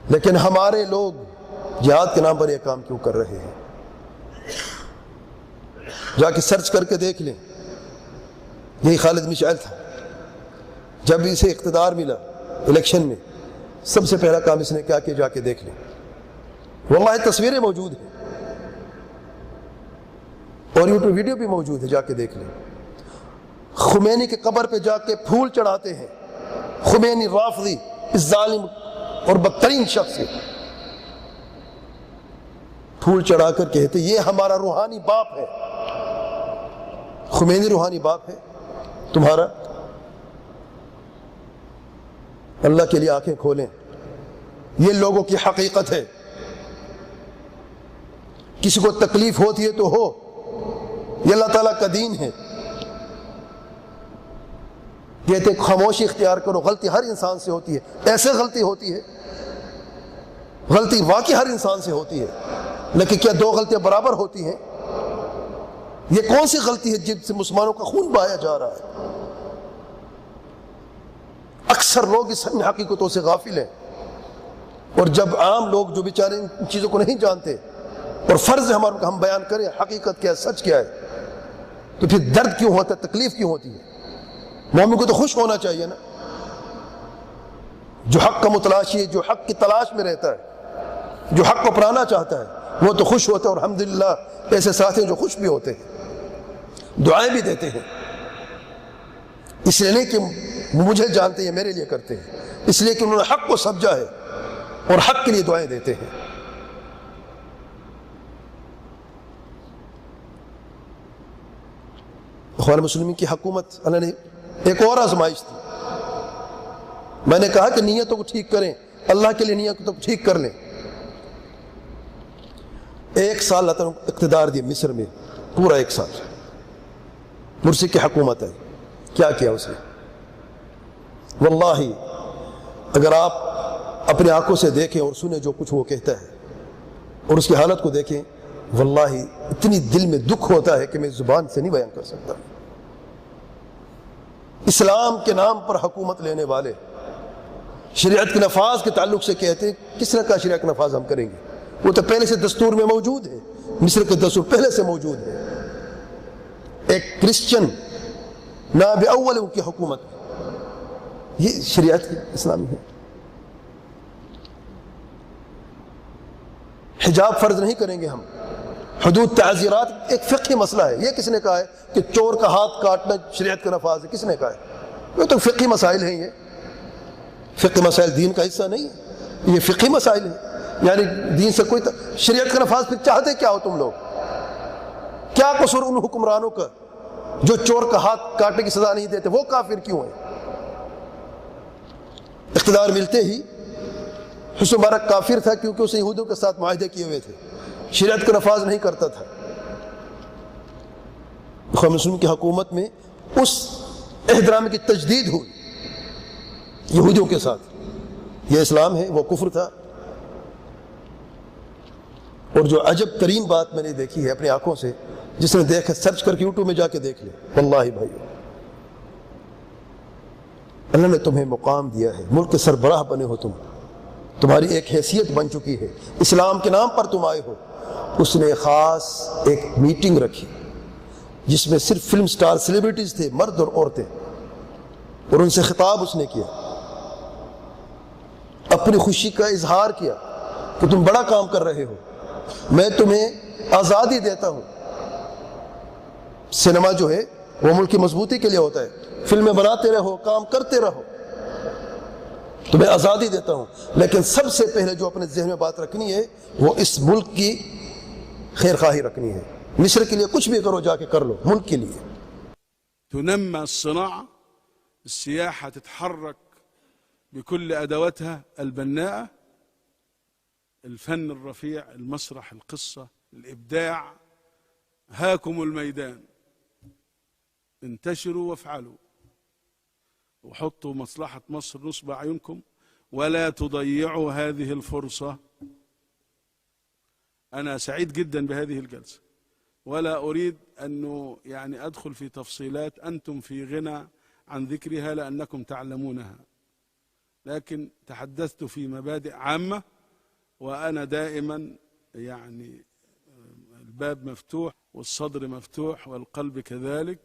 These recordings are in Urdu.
لیکن ہمارے لوگ جہاد کے نام پر یہ کام کیوں کر رہے ہیں؟ جا کے سرچ کر کے دیکھ لیں. یہی خالد مشعل تھا، جب اسے اقتدار ملا الیکشن میں، سب سے پہلا کام اس نے کیا کیا؟ جا کے دیکھ لیں. واللہ تصویریں موجود ہیں اور یوٹیوب ویڈیو بھی موجود ہے، جا کے دیکھ لیں. خمینی کے قبر پہ جا کے پھول چڑھاتے ہیں. خمینی رافضی، اس ظالم اور بدترین شخص ہے، پھول چڑھا کر کہتے یہ ہمارا روحانی باپ ہے. خمینی روحانی باپ ہے تمہارا؟ اللہ کے لیے آنکھیں کھولیں، یہ لوگوں کی حقیقت ہے. کسی کو تکلیف ہوتی ہے تو ہو، یہ اللہ تعالیٰ کا دین ہے. کہتے خاموشی اختیار کرو. غلطی ہر انسان سے ہوتی ہے، ایسے غلطی ہوتی ہے، غلطی واقعی ہر انسان سے ہوتی ہے، لیکن کیا دو غلطیاں برابر ہوتی ہیں؟ یہ کون سی غلطی ہے جن سے مسلمانوں کا خون بہایا جا رہا ہے؟ اکثر لوگ اس حقیقتوں سے غافل ہیں، اور جب عام لوگ جو بیچارے ان چیزوں کو نہیں جانتے اور فرض ہے ہمارا ہم بیان کریں حقیقت کیا ہے، سچ کیا ہے، تو پھر درد کیوں ہوتا ہے، تکلیف کیوں ہوتی ہے؟ مومن کو تو خوش ہونا چاہیے نا، جو حق کا متلاشی ہے، جو حق کی تلاش میں رہتا ہے، جو حق کو اپنانا چاہتا ہے، وہ تو خوش ہوتا ہے. اور الحمدللہ ایسے ساتھی ہیں جو خوش بھی ہوتے ہیں، دعائیں بھی دیتے ہیں. اس لیے نہیں کہ مجھے جانتے ہیں، میرے لیے کرتے ہیں، اس لیے کہ انہوں نے حق کو سمجھا ہے اور حق کے لیے دعائیں دیتے ہیں. اخوان مسلمین کی حکومت اللہ نے ایک اور آزمائش تھی. میں نے کہا کہ نیتوں کو ٹھیک کریں، اللہ کے لیے نیتوں کو ٹھیک کر لیں. 1 سال اللہ تعالیٰ نے اقتدار دیا مصر میں، پورا 1 سال مرسی کی حکومت ہے. کیا کیا اس نے؟ واللہ اگر آپ اپنی آنکھوں سے دیکھیں اور سنیں جو کچھ وہ کہتا ہے اور اس کی حالت کو دیکھیں، واللہ اتنی دل میں دکھ ہوتا ہے کہ میں زبان سے نہیں بیان کر سکتا. اسلام کے نام پر حکومت لینے والے شریعت کے نفاذ کے تعلق سے کہتے ہیں کس طرح کا شریعت کا نفاذ ہم کریں گے؟ وہ تو پہلے سے دستور میں موجود ہے، مصر کے دستور پہلے سے موجود ہے. ایک کرسچن نائب اول ان کی حکومت، یہ شریعت اسلامی ہے. حجاب فرض نہیں کریں گے ہم. حدود تعزیرات ایک فقہی مسئلہ ہے. یہ کس نے کہا ہے کہ چور کا ہاتھ کاٹنا شریعت کا نفاذ ہے؟ کس نے کہا ہے؟ یہ تو فقہی مسائل ہیں. یہ فقہی مسائل دین کا حصہ نہیں ہے، یہ فقہی مسائل ہیں. یعنی دین سے کوئی شریعت کا نفاذ پھر چاہتے کیا ہو تم لوگ؟ کیا قصور ان حکمرانوں کا جو چور کا ہاتھ کاٹنے کی سزا نہیں دیتے؟ وہ کافر کیوں ہیں؟ اقتدار ملتے ہی حسن مبارک کافر تھا کیونکہ اسے یہودوں کے ساتھ معاہدے کیے ہوئے تھے، شریعت کا نفاذ نہیں کرتا تھا. اخوان مسلمین کی حکومت میں اس احترام کی تجدید ہوئی یہودیوں کے ساتھ. یہ اسلام ہے، وہ کفر تھا. اور جو عجب ترین بات میں نے دیکھی ہے اپنی آنکھوں سے، جس نے دیکھا سرچ کر کے یوٹیوب میں جا کے دیکھ لے، واللہ بھائی اللہ نے تمہیں مقام دیا ہے، ملک کے سربراہ بنے ہو تم، تمہاری ایک حیثیت بن چکی ہے، اسلام کے نام پر تم آئے ہو. اس نے خاص ایک میٹنگ رکھی جس میں صرف فلم سٹار سیلیبریٹیز تھے، مرد اور عورتیں، اور ان سے خطاب اس نے کیا، اپنی خوشی کا اظہار کیا کہ تم بڑا کام کر رہے ہو، میں تمہیں آزادی دیتا ہوں. سینما جو ہے وہ ملک کی مضبوطی کے لیے ہوتا ہے، فلمیں بناتے رہو، کام کرتے رہو، تمہیں آزادی دیتا ہوں. لیکن سب سے پہلے جو اپنے ذہن میں بات رکھنی ہے وہ اس ملک کی خیر خواہی رکھنی ہے. مصر کے لیے کچھ بھی کرو، جا کے کر لو، ملک کے لیے. تنمى الصناعة، السياحة تتحرك بكل أدواتها البناءة، الفن الرفيع، المسرح، القصة، الإبداع. هاكم الميدان، انتشروا وافعلوا، وحطوا مصلحة مصر نصب أعينكم ولا تضيعوا هذه الفرصة. أنا سعيد جدا بهذه الجلسة، ولا أريد أن أدخل في تفصيلات أنتم في غنى عن ذكرها لأنكم تعلمونها. لكن تحدثت في مبادئ عامة، وأنا دائما يعني الباب مفتوح والصدر مفتوح والقلب كذلك،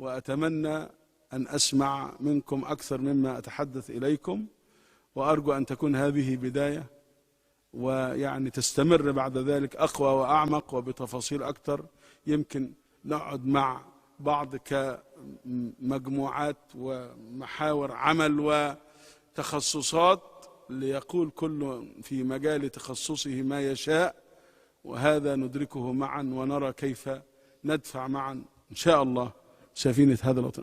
وأتمنى أن أسمع منكم أكثر مما أتحدث إليكم، وأرجو أن تكون هذه بداية، ويعني تستمر بعد ذلك أقوى وأعمق وبتفاصيل أكثر. يمكن نقعد مع بعض كمجموعات ومحاور عمل وتخصصات ليقول كل في مجال تخصصه ما يشاء، وهذا ندركه معا ونرى كيف ندفع معا إن شاء الله سفينة هذا الوطن.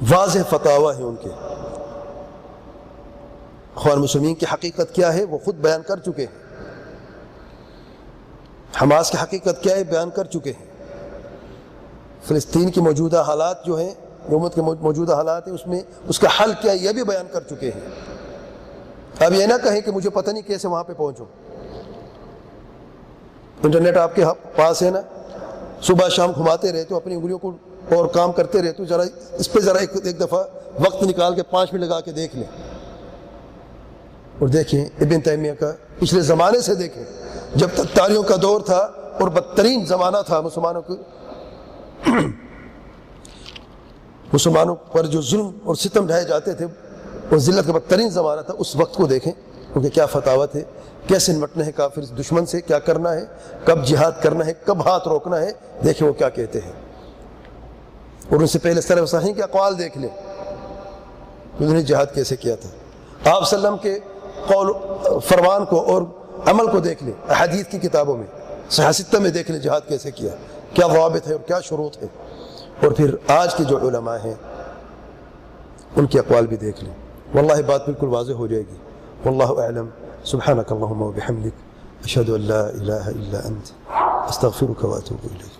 واضح فتاوی ہیں ان کے. اخوان مسلمین کی حقیقت کیا ہے وہ خود بیان کر چکے ہیں. حماس کی حقیقت کیا ہے بیان کر چکے ہیں. فلسطین کی موجودہ حالات جو ہیں، حکومت کے موجودہ حالات ہیں، اس میں اس کا حل کیا ہے یہ بھی بیان کر چکے ہیں. اب یہ نہ کہیں کہ مجھے پتہ نہیں کیسے وہاں پہ پہنچوں. انٹرنیٹ آپ کے پاس ہے نا، صبح شام گھماتے رہتے ہو اپنی انگلیوں کو اور کام کرتے رہتے ہو. ذرا اس پہ ذرا ایک دفعہ وقت نکال کے 5 منٹ لگا کے دیکھ لیں اور دیکھیں ابن تیمیہ کا پچھلے زمانے سے دیکھیں، جب تک تاریوں کا دور تھا اور بدترین زمانہ تھا مسلمانوں پر جو ظلم اور ستم ڈھائے جاتے تھے اور ذلت کا بدترین زمانہ تھا، اس وقت کو دیکھیں ان کے کیا فتاوی تھے، کیسے نمٹنا ہے کافر دشمن سے، کیا کرنا ہے، کب جہاد کرنا ہے، کب ہاتھ روکنا ہے. دیکھیں وہ کیا کہتے ہیں. اور ان سے پہلے سلف صالحین کے اقوال دیکھ لیں، انہوں نے جہاد کیسے کیا تھا. آپ صلی اللہ علیہ وسلم کے قول فرمان کو اور عمل کو دیکھ لیں، احادیث کی کتابوں میں صحیح ستہ میں دیکھ لیں جہاد کیسے کیا، کیا ضوابط ہے اور کیا شروط ہے. اور پھر آج کے جو علماء ہیں ان کے اقوال بھی دیکھ لیں. واللہ بات بالکل واضح ہو جائے گی. واللہ اعلم. سبحانک اللہم و بحمدک، اشہد ان لا الہ الا انت، استغفرک و اتوب الیک.